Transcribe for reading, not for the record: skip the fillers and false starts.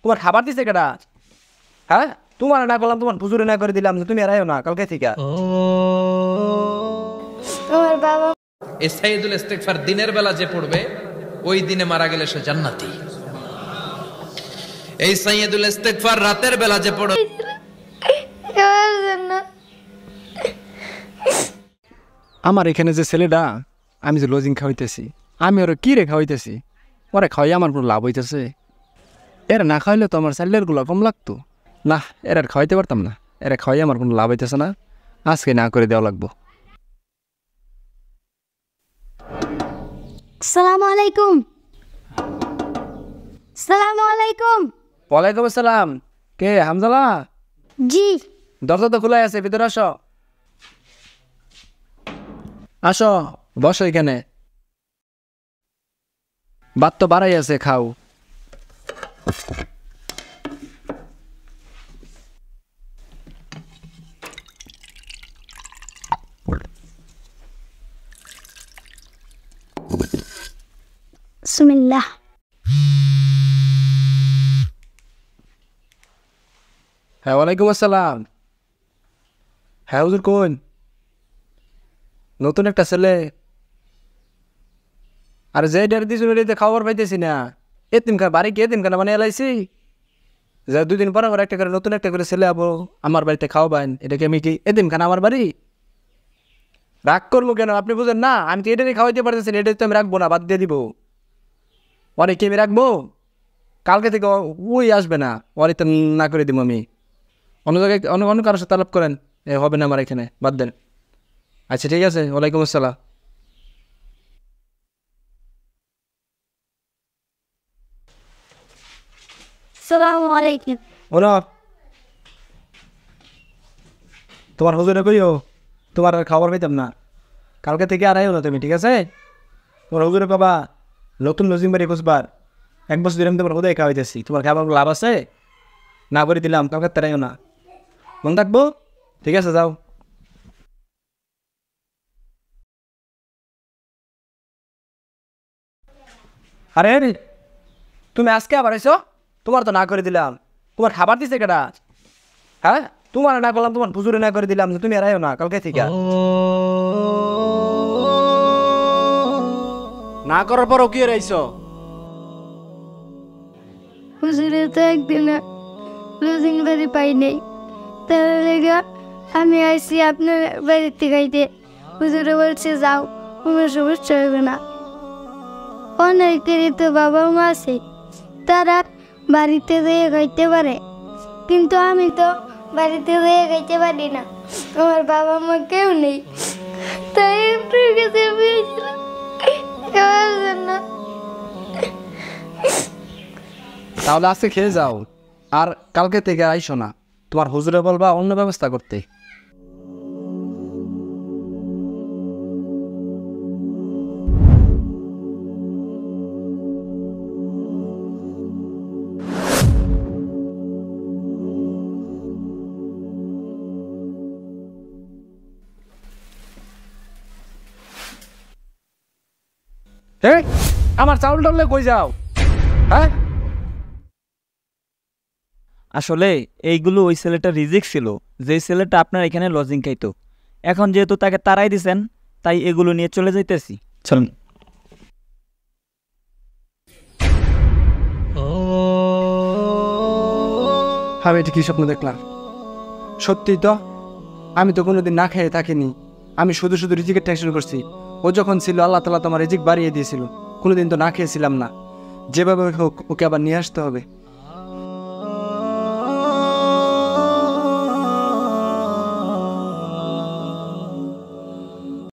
তোমার খাবার দিছে কেডা? হ্যাঁ, তোমার না করলাম, তোমার হুজুরে না করে দিলাম, তুমি এরাইও না কালকে থেকে। আমার বাবা এই সাইয়্যিদুল ইস্তিগফার দিনের বেলা যে পড়বে ওই দিনে মারা গেলে সে জান্নাতি। এই সাইয়্যিদুল ইস্তিগফার রাতের বেলা যে পড়বে আমার এখানে যে ছেলেটা, আমি যে লজিং খাওয়াইতেছি, আমি ওরা কি রে খাওয়াইতেছি, ওরা খাওয়াই আমার কোনো লাভ হইতেছে? এরা না খাওয়াইলে তো আমার স্যালারিগুলো কম লাগতো না, এরা খাওয়াইতে পারতাম না। এরা খাওয়াই আমার কোনো লাভ হইতেছে না, আজকে না করে দেওয়া লাগবো। আসসালামু আলাইকুম। আসসালামু আলাইকুম। ওয়ালাইকুম আসসালাম। কে হামজালা? জি। দরজা তো খোলাই আছে, ভিতরে আসো। আসো, বসো এখানে। ভাত তো বাড়াই আছে, খাও। বিসমিল্লাহ। হ্যাঁ, ওয়ালাইকুম আসসালাম। হ্যাঁ হুজুর, কোন? নতুন একটা ছেলে। আর যে ডের দিয়েছিল খাবার পাইতেছি না। এতিমখানা বাড়ি কি এতিমখানা মানে এলাইছি? যা 2 দিন পর একটা করে নতুন একটা করে ছেলে আবো আমার বাড়িতে খাওয়াবেন, এটাকে আমি কি এতিমখানা আমার বাড়ি? রাগ করবো কেন, আপনি বুঝেন না? আমি তো এটাই খাওয়াইতে পারতেছি না, এটাই তো আমি রাখবো না, বাদ দিয়ে দিব। অনেক কি আমি রাখবো? কালকে থেকে ওই আসবে না, অনেক না করে দিব আমি। অন্য জায়গায় অন্য কারোর সাথে আলাপ করেন, এ হবে না আমার এখানে, বাদ দেন। আচ্ছা ঠিক আছে, ওয়ালাইকুম আসসালাম। আসসালামু আলাইকুম। ওরা তোমার হুজুরে কইও তোমার আর খাবার পাইতাম না, কালকে থেকে আর আইও না তুমি, ঠিক আছে? তোমার হুজুরে বাবা নতুন লজিং বাড়ি খুঁজবার, 1 বছর ধরে আমি তোমার হুদাই খাওয়াইতেছি, তোমার খাবার লাভ আছে না করে দিলাম, কালকে তারাইও না, মন থাকবো? ঠিক আছে, যাও। আরে তুমি আজকে আবার এসো? তোমার তো না করে দিলাম, তোমার খাবার দিছে কেডা? হ্যাঁ, তোমার না করলাম, তোমার হুজুরে না করে দিলাম, তুমি এরাইও না কালকে থেকে। না করার পরও কি এরাইছো? হুজুরে তো একদিন লজিং বাড়ি পাই নাই, তার লেগে আমি আইসি আপনার বাড়িতে খাইতে। হুজুরে বলছে যাও, কোনো সমস্যা হবে না। অনেকেরই তো বাবা মা আছে, তারা বাড়িতে যেয়ে খাইতে পারে, কিন্তু আমি তো বাড়িতে যেয়ে খাইতে পারি না, আমার বাবা মা কেউ নেই, তাই আপনার কাছে আমি এসেছিলাম খাওয়ার জন্য। তাহলে আজকে খেয়ে যাও, আর কালকে থেকে আইসো না, তোমার হুজুরে বলবা অন্য ব্যবস্থা করতে। হ্যাঁ, আমার চাউল টাউলে কই যাও? হ্যাঁ, আসলে এইগুলো ওই ছেলেটা রিজিক ছিল, যে ছেলেটা আপনার এখানে লজিং খাইতো। এখন যেহেতু তাকে তাড়াই দিছেন, তাই এগুলো নিয়ে চলে যাইতেছি। চলুন। আমি এটা কি স্বপ্ন দেখলাম? সত্যি তো, আমি তো কোনোদিন না খেয়ে থাকিনি, আমি শুধু শুধু রিজিকের টেনশন করছি। ও যখন ছিল আল্লাহ তাআলা তোমার রিজিক বাড়িয়ে দিয়েছিল, কোনোদিন তো না খেয়েছিলাম না। যেভাবে হোক ওকে আবার নিয়ে আসতে হবে।